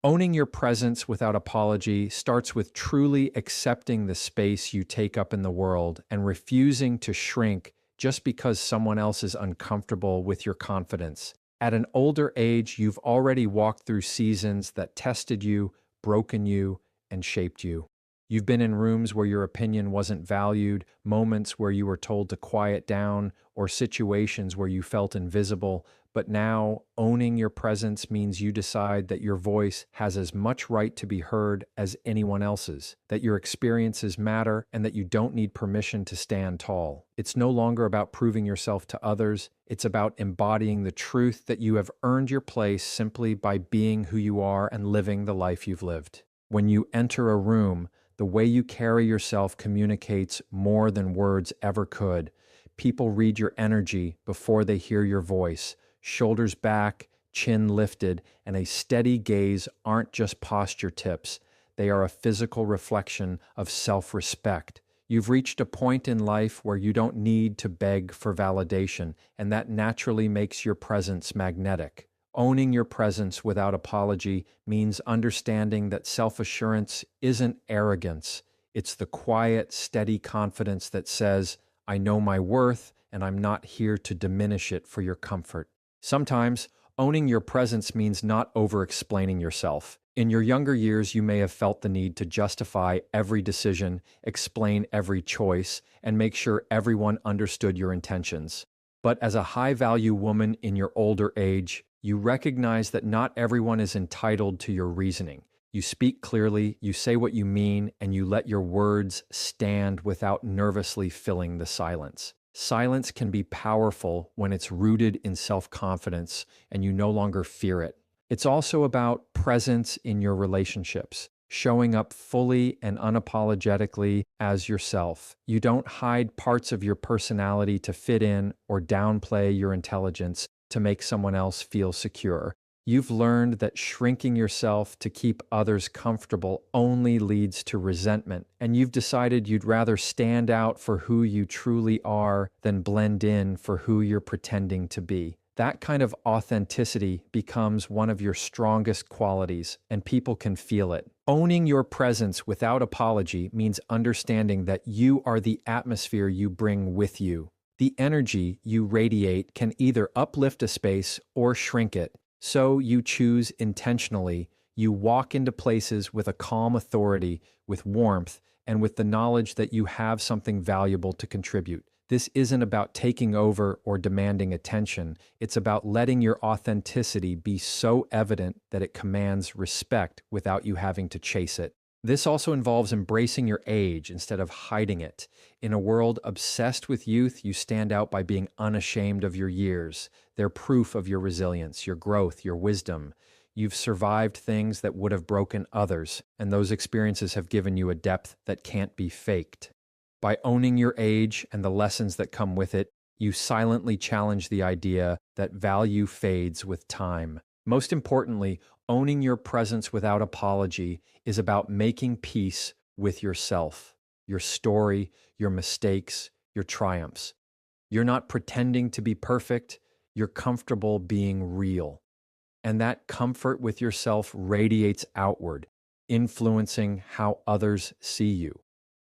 Owning your presence without apology starts with truly accepting the space you take up in the world and refusing to shrink just because someone else is uncomfortable with your confidence. At an older age, you've already walked through seasons that tested you, broken you, and shaped you. You've been in rooms where your opinion wasn't valued, moments where you were told to quiet down, or situations where you felt invisible. But now, owning your presence means you decide that your voice has as much right to be heard as anyone else's, that your experiences matter, and that you don't need permission to stand tall. It's no longer about proving yourself to others. It's about embodying the truth that you have earned your place simply by being who you are and living the life you've lived. When you enter a room, the way you carry yourself communicates more than words ever could. People read your energy before they hear your voice. Shoulders back, chin lifted, and a steady gaze aren't just posture tips. They are a physical reflection of self-respect. You've reached a point in life where you don't need to beg for validation, and that naturally makes your presence magnetic. Owning your presence without apology means understanding that self-assurance isn't arrogance. It's the quiet, steady confidence that says, I know my worth, and I'm not here to diminish it for your comfort. Sometimes, owning your presence means not over-explaining yourself. In your younger years, you may have felt the need to justify every decision, explain every choice, and make sure everyone understood your intentions. But as a high-value woman in your older age, you recognize that not everyone is entitled to your reasoning. You speak clearly, you say what you mean, and you let your words stand without nervously filling the silence. Silence can be powerful when it's rooted in self-confidence and you no longer fear it. It's also about presence in your relationships, showing up fully and unapologetically as yourself. You don't hide parts of your personality to fit in or downplay your intelligence to make someone else feel secure. You've learned that shrinking yourself to keep others comfortable only leads to resentment, and you've decided you'd rather stand out for who you truly are than blend in for who you're pretending to be. That kind of authenticity becomes one of your strongest qualities, and people can feel it. Owning your presence without apology means understanding that you are the atmosphere you bring with you. The energy you radiate can either uplift a space or shrink it. So you choose intentionally. You walk into places with a calm authority, with warmth, and with the knowledge that you have something valuable to contribute. This isn't about taking over or demanding attention. It's about letting your authenticity be so evident that it commands respect without you having to chase it. This also involves embracing your age instead of hiding it. In a world obsessed with youth, you stand out by being unashamed of your years. They're proof of your resilience, your growth, your wisdom. You've survived things that would have broken others, and those experiences have given you a depth that can't be faked. By owning your age and the lessons that come with it, you silently challenge the idea that value fades with time. Most importantly, owning your presence without apology is about making peace with yourself, your story, your mistakes, your triumphs. You're not pretending to be perfect, you're comfortable being real. And that comfort with yourself radiates outward, influencing how others see you.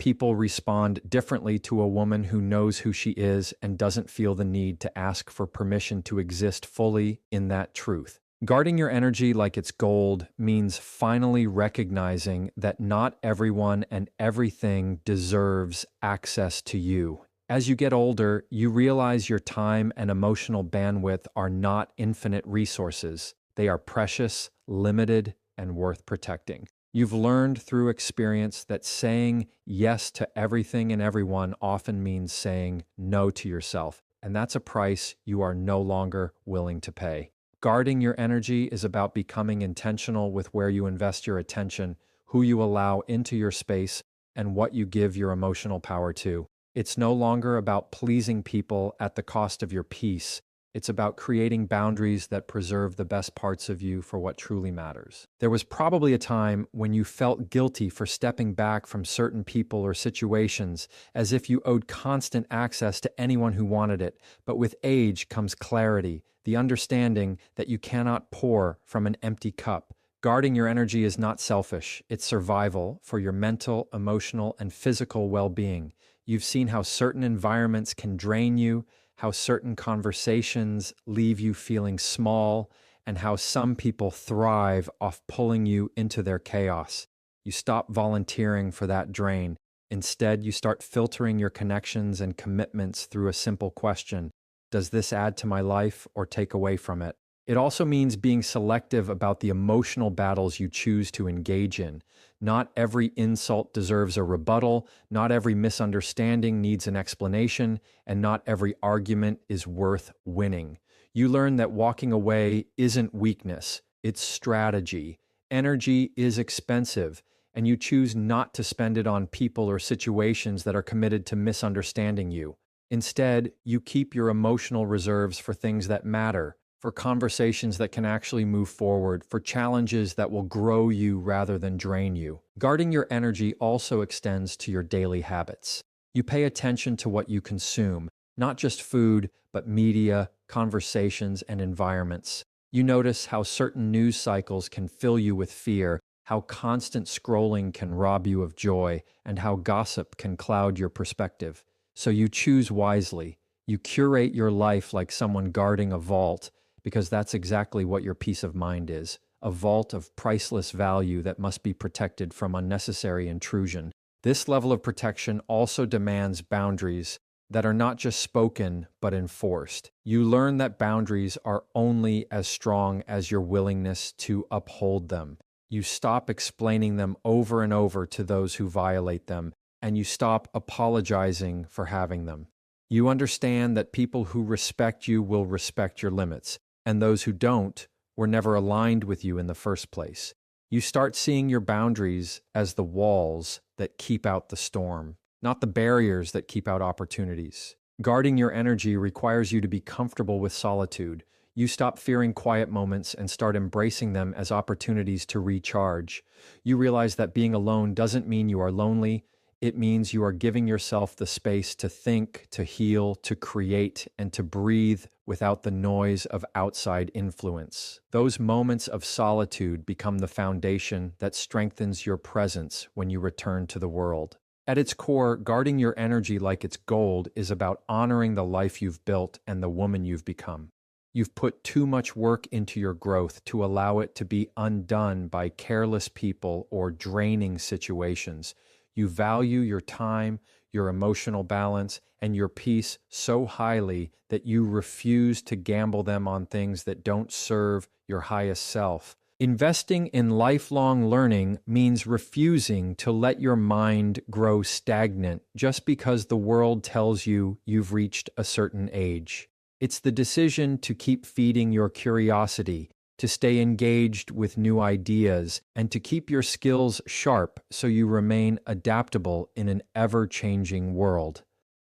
People respond differently to a woman who knows who she is and doesn't feel the need to ask for permission to exist fully in that truth. Guarding your energy like it's gold means finally recognizing that not everyone and everything deserves access to you. As you get older, you realize your time and emotional bandwidth are not infinite resources. They are precious, limited, and worth protecting. You've learned through experience that saying yes to everything and everyone often means saying no to yourself, and that's a price you are no longer willing to pay. Guarding your energy is about becoming intentional with where you invest your attention, who you allow into your space, and what you give your emotional power to. It's no longer about pleasing people at the cost of your peace. It's about creating boundaries that preserve the best parts of you for what truly matters. There was probably a time when you felt guilty for stepping back from certain people or situations, as if you owed constant access to anyone who wanted it. But with age comes clarity, the understanding that you cannot pour from an empty cup. Guarding your energy is not selfish, it's survival for your mental, emotional, and physical well being. You've seen how certain environments can drain you, how certain conversations leave you feeling small, and how some people thrive off pulling you into their chaos. You stop volunteering for that drain. Instead, you start filtering your connections and commitments through a simple question: does this add to my life or take away from it? It also means being selective about the emotional battles you choose to engage in. Not every insult deserves a rebuttal, not every misunderstanding needs an explanation, and not every argument is worth winning. You learn that walking away isn't weakness, it's strategy. Energy is expensive, and you choose not to spend it on people or situations that are committed to misunderstanding you. Instead, you keep your emotional reserves for things that matter, for conversations that can actually move forward, for challenges that will grow you rather than drain you. Guarding your energy also extends to your daily habits. You pay attention to what you consume, not just food, but media, conversations, and environments. You notice how certain news cycles can fill you with fear, how constant scrolling can rob you of joy, and how gossip can cloud your perspective. So you choose wisely. You curate your life like someone guarding a vault, because that's exactly what your peace of mind is, a vault of priceless value that must be protected from unnecessary intrusion. This level of protection also demands boundaries that are not just spoken, but enforced. You learn that boundaries are only as strong as your willingness to uphold them. You stop explaining them over and over to those who violate them, and you stop apologizing for having them. You understand that people who respect you will respect your limits, and those who don't were never aligned with you in the first place. You start seeing your boundaries as the walls that keep out the storm, not the barriers that keep out opportunities. Guarding your energy requires you to be comfortable with solitude. You stop fearing quiet moments and start embracing them as opportunities to recharge. You realize that being alone doesn't mean you are lonely. It means you are giving yourself the space to think, to heal, to create, and to breathe without the noise of outside influence. Those moments of solitude become the foundation that strengthens your presence when you return to the world. At its core, guarding your energy like it's gold is about honoring the life you've built and the woman you've become. You've put too much work into your growth to allow it to be undone by careless people or draining situations. You value your time, your emotional balance, and your peace so highly that you refuse to gamble them on things that don't serve your highest self. Investing in lifelong learning means refusing to let your mind grow stagnant just because the world tells you you've reached a certain age. It's the decision to keep feeding your curiosity, to stay engaged with new ideas, and to keep your skills sharp so you remain adaptable in an ever-changing world.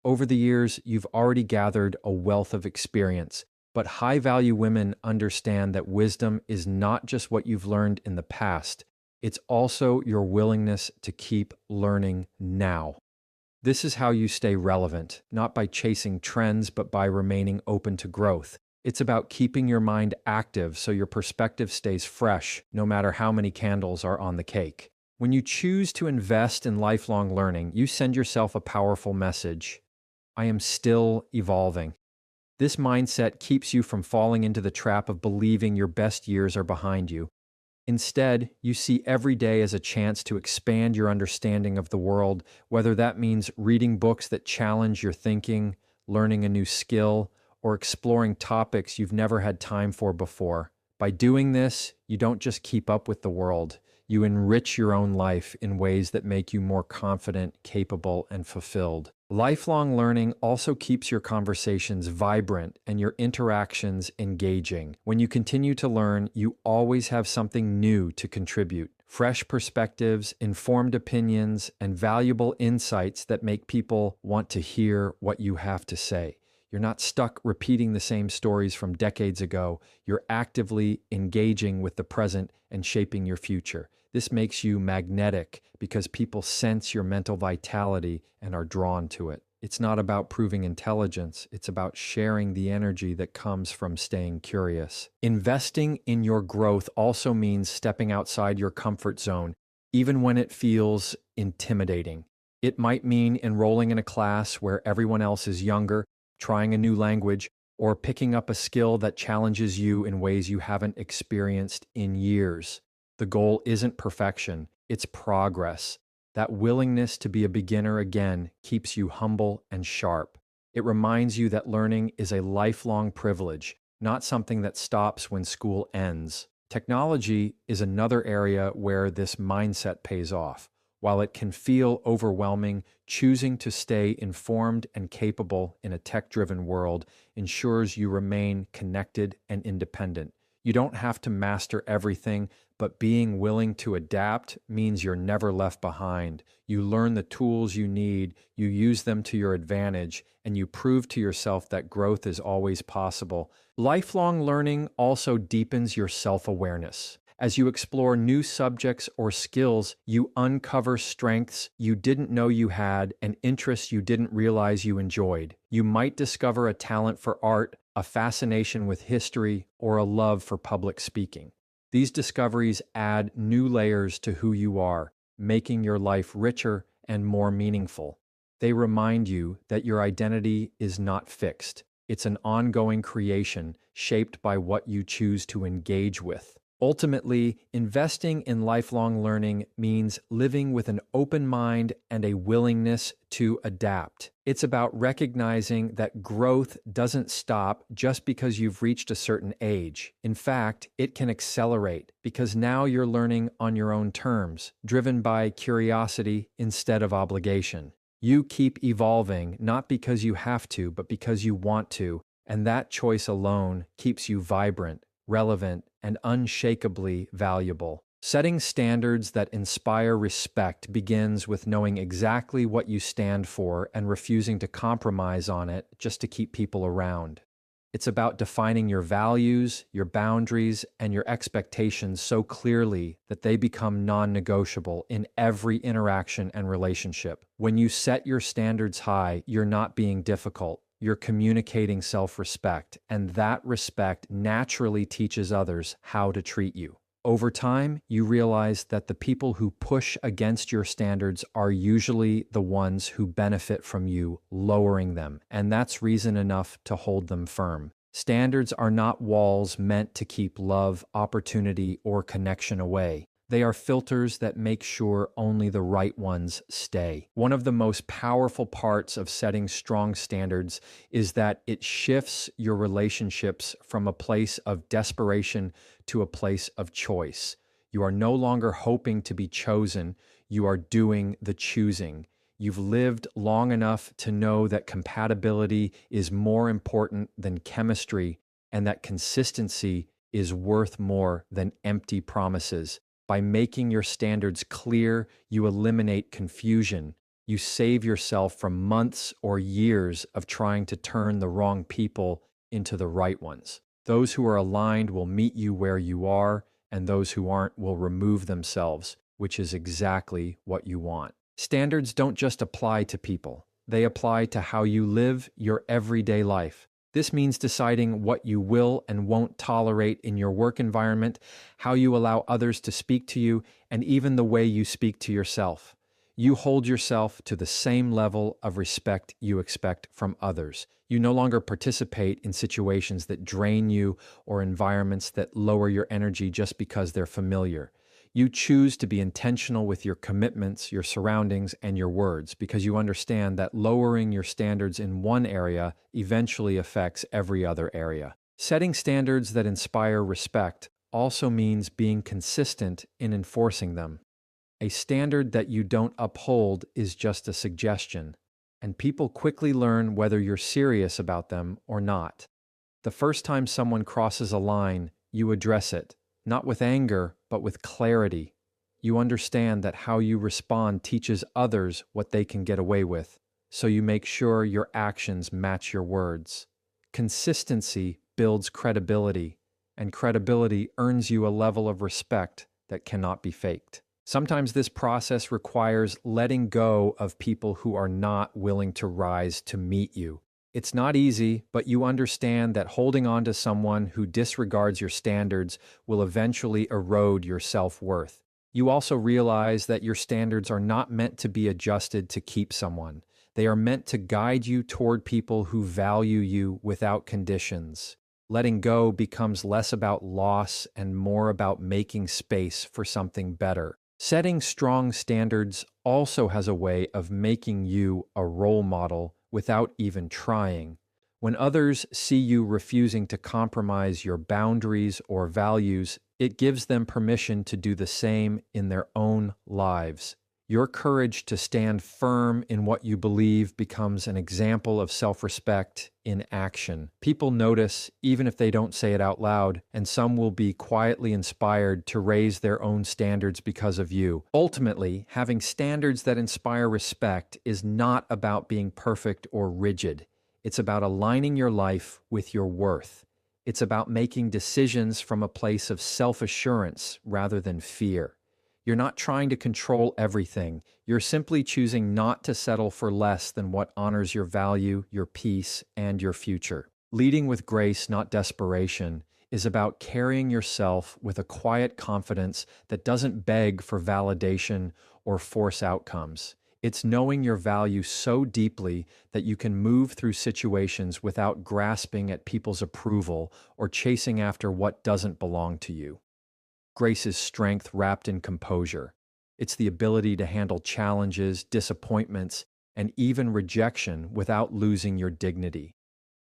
Over the years, you've already gathered a wealth of experience, but high-value women understand that wisdom is not just what you've learned in the past, it's also your willingness to keep learning now. This is how you stay relevant, not by chasing trends, but by remaining open to growth. It's about keeping your mind active so your perspective stays fresh, no matter how many candles are on the cake. When you choose to invest in lifelong learning, you send yourself a powerful message. I am still evolving. This mindset keeps you from falling into the trap of believing your best years are behind you. Instead, you see every day as a chance to expand your understanding of the world, whether that means reading books that challenge your thinking, learning a new skill, or exploring topics you've never had time for before. By doing this, you don't just keep up with the world, you enrich your own life in ways that make you more confident, capable, and fulfilled. Lifelong learning also keeps your conversations vibrant and your interactions engaging. When you continue to learn, you always have something new to contribute. Fresh perspectives, informed opinions, and valuable insights that make people want to hear what you have to say. You're not stuck repeating the same stories from decades ago. You're actively engaging with the present and shaping your future. This makes you magnetic because people sense your mental vitality and are drawn to it. It's not about proving intelligence, it's about sharing the energy that comes from staying curious. Investing in your growth also means stepping outside your comfort zone, even when it feels intimidating. It might mean enrolling in a class where everyone else is younger, trying a new language, or picking up a skill that challenges you in ways you haven't experienced in years. The goal isn't perfection, it's progress. That willingness to be a beginner again keeps you humble and sharp. It reminds you that learning is a lifelong privilege, not something that stops when school ends. Technology is another area where this mindset pays off. While it can feel overwhelming, choosing to stay informed and capable in a tech-driven world ensures you remain connected and independent. You don't have to master everything, but being willing to adapt means you're never left behind. You learn the tools you need, you use them to your advantage, and you prove to yourself that growth is always possible. Lifelong learning also deepens your self-awareness. As you explore new subjects or skills, you uncover strengths you didn't know you had and interests you didn't realize you enjoyed. You might discover a talent for art, a fascination with history, or a love for public speaking. These discoveries add new layers to who you are, making your life richer and more meaningful. They remind you that your identity is not fixed. It's an ongoing creation shaped by what you choose to engage with. Ultimately, investing in lifelong learning means living with an open mind and a willingness to adapt. It's about recognizing that growth doesn't stop just because you've reached a certain age. In fact, it can accelerate because now you're learning on your own terms, driven by curiosity instead of obligation. You keep evolving not because you have to, but because you want to, and that choice alone keeps you vibrant, relevant, and unshakably valuable. Setting standards that inspire respect begins with knowing exactly what you stand for and refusing to compromise on it just to keep people around. It's about defining your values, your boundaries, and your expectations so clearly that they become non-negotiable in every interaction and relationship. When you set your standards high, you're not being difficult. You're communicating self-respect, and that respect naturally teaches others how to treat you. Over time, you realize that the people who push against your standards are usually the ones who benefit from you lowering them, and that's reason enough to hold them firm. Standards are not walls meant to keep love, opportunity, or connection away. They are filters that make sure only the right ones stay. One of the most powerful parts of setting strong standards is that it shifts your relationships from a place of desperation to a place of choice. You are no longer hoping to be chosen, you are doing the choosing. You've lived long enough to know that compatibility is more important than chemistry and that consistency is worth more than empty promises. By making your standards clear, you eliminate confusion. You save yourself from months or years of trying to turn the wrong people into the right ones. Those who are aligned will meet you where you are, and those who aren't will remove themselves, which is exactly what you want. Standards don't just apply to people. They apply to how you live your everyday life. This means deciding what you will and won't tolerate in your work environment, how you allow others to speak to you, and even the way you speak to yourself. You hold yourself to the same level of respect you expect from others. You no longer participate in situations that drain you or environments that lower your energy just because they're familiar. You choose to be intentional with your commitments, your surroundings, and your words because you understand that lowering your standards in one area eventually affects every other area. Setting standards that inspire respect also means being consistent in enforcing them. A standard that you don't uphold is just a suggestion, and people quickly learn whether you're serious about them or not. The first time someone crosses a line, you address it. Not with anger, but with clarity. You understand that how you respond teaches others what they can get away with, so you make sure your actions match your words. Consistency builds credibility, and credibility earns you a level of respect that cannot be faked. Sometimes this process requires letting go of people who are not willing to rise to meet you. It's not easy, but you understand that holding on to someone who disregards your standards will eventually erode your self-worth. You also realize that your standards are not meant to be adjusted to keep someone. They are meant to guide you toward people who value you without conditions. Letting go becomes less about loss and more about making space for something better. Setting strong standards also has a way of making you a role model without even trying. When others see you refusing to compromise your boundaries or values, it gives them permission to do the same in their own lives. Your courage to stand firm in what you believe becomes an example of self-respect in action. People notice, even if they don't say it out loud, and some will be quietly inspired to raise their own standards because of you. Ultimately, having standards that inspire respect is not about being perfect or rigid. It's about aligning your life with your worth. It's about making decisions from a place of self-assurance rather than fear. You're not trying to control everything. You're simply choosing not to settle for less than what honors your value, your peace, and your future. Leading with grace, not desperation, is about carrying yourself with a quiet confidence that doesn't beg for validation or force outcomes. It's knowing your value so deeply that you can move through situations without grasping at people's approval or chasing after what doesn't belong to you. Grace is strength wrapped in composure. It's the ability to handle challenges, disappointments, and even rejection without losing your dignity.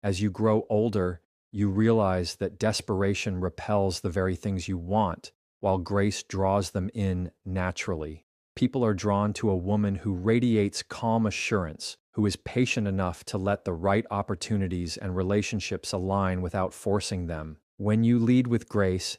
As you grow older, you realize that desperation repels the very things you want, while grace draws them in naturally. People are drawn to a woman who radiates calm assurance, who is patient enough to let the right opportunities and relationships align without forcing them. When you lead with grace,